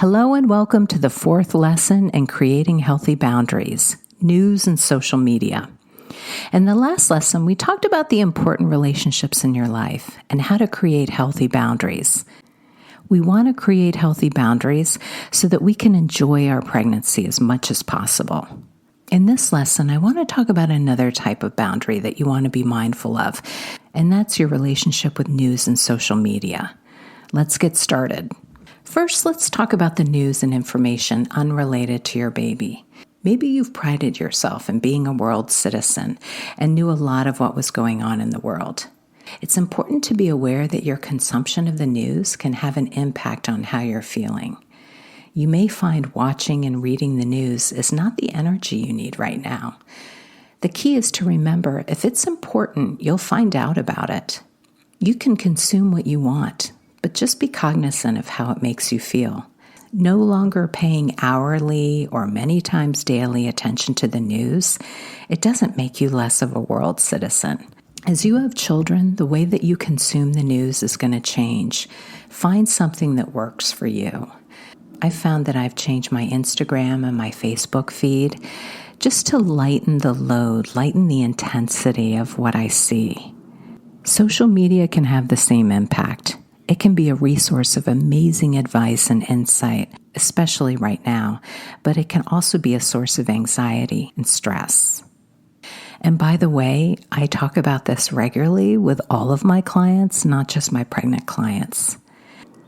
Hello and welcome to the fourth lesson in creating healthy boundaries, news and social media. In the last lesson, we talked about the important relationships in your life and how to create healthy boundaries. We want to create healthy boundaries so that we can enjoy our pregnancy as much as possible. In this lesson, I want to talk about another type of boundary that you want to be mindful of, and that's your relationship with news and social media. Let's get started. First, let's talk about the news and information unrelated to your baby. Maybe you've prided yourself in being a world citizen and knew a lot of what was going on in the world. It's important to be aware that your consumption of the news can have an impact on how you're feeling. You may find watching and reading the news is not the energy you need right now. The key is to remember, if it's important, you'll find out about it. You can consume what you want, but just be cognizant of how it makes you feel. No longer paying hourly or many times daily attention to the news, it doesn't make you less of a world citizen. As you have children, the way that you consume the news is going to change. Find something that works for you. I found that I've changed my Instagram and my Facebook feed just to lighten the load, lighten the intensity of what I see. Social media can have the same impact. It can be a resource of amazing advice and insight, especially right now, but it can also be a source of anxiety and stress. And by the way, I talk about this regularly with all of my clients, not just my pregnant clients.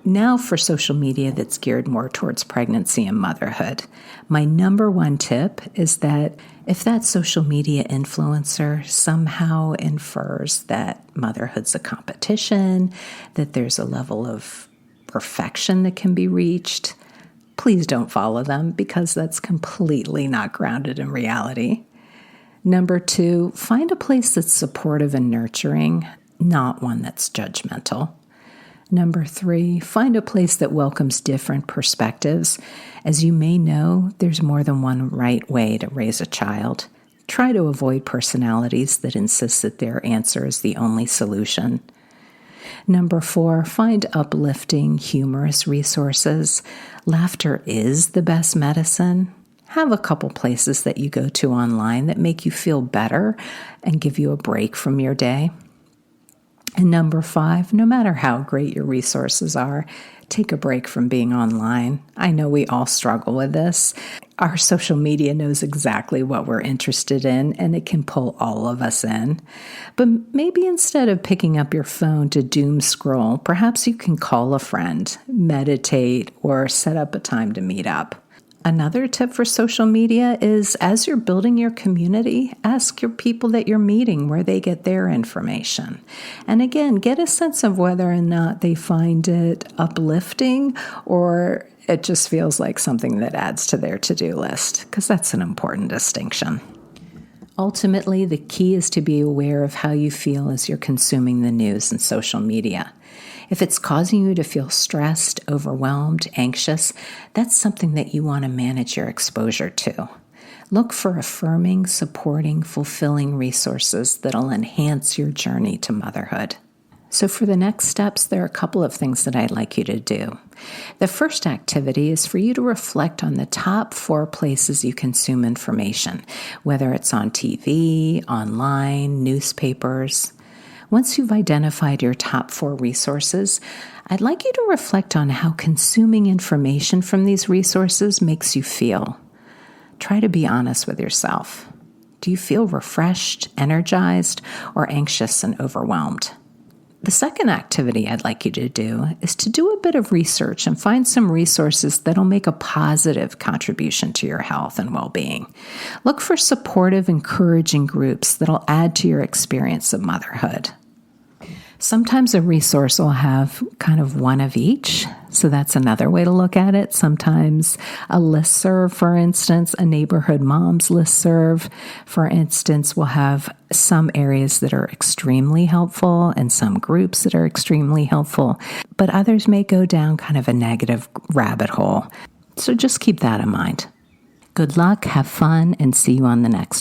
Now for social media that's geared more towards pregnancy and motherhood. My number one tip is that if that social media influencer somehow infers that motherhood's a competition, that there's a level of perfection that can be reached, please don't follow them because that's completely not grounded in reality. Number two, find a place that's supportive and nurturing, not one that's judgmental. Number three, find a place that welcomes different perspectives. As you may know, there's more than one right way to raise a child. Try to avoid personalities that insist that their answer is the only solution. Number four, find uplifting, humorous resources. Laughter is the best medicine. Have a couple places that you go to online that make you feel better and give you a break from your day. And number five, no matter how great your resources are, take a break from being online. I know we all struggle with this. Our social media knows exactly what we're interested in, and it can pull all of us in. But maybe instead of picking up your phone to doom scroll, perhaps you can call a friend, meditate, or set up a time to meet up. Another tip for social media is, as you're building your community, ask your people that you're meeting where they get their information. And again, get a sense of whether or not they find it uplifting or it just feels like something that adds to their to-do list, because that's an important distinction. Ultimately, the key is to be aware of how you feel as you're consuming the news and social media. If it's causing you to feel stressed, overwhelmed, anxious, that's something that you want to manage your exposure to. Look for affirming, supporting, fulfilling resources that'll enhance your journey to motherhood. So for the next steps, there are a couple of things that I'd like you to do. The first activity is for you to reflect on the top 4 places you consume information, whether it's on TV, online, newspapers. Once you've identified your top 4 resources, I'd like you to reflect on how consuming information from these resources makes you feel. Try to be honest with yourself. Do you feel refreshed, energized, or anxious and overwhelmed? The second activity I'd like you to do is to do a bit of research and find some resources that'll make a positive contribution to your health and well-being. Look for supportive, encouraging groups that'll add to your experience of motherhood. Sometimes a resource will have kind of one of each, so that's another way to look at it. Sometimes a listserv, for instance, a neighborhood mom's listserv, for instance, will have some areas that are extremely helpful and some groups that are extremely helpful, but others may go down kind of a negative rabbit hole. So just keep that in mind. Good luck, have fun, and see you on the next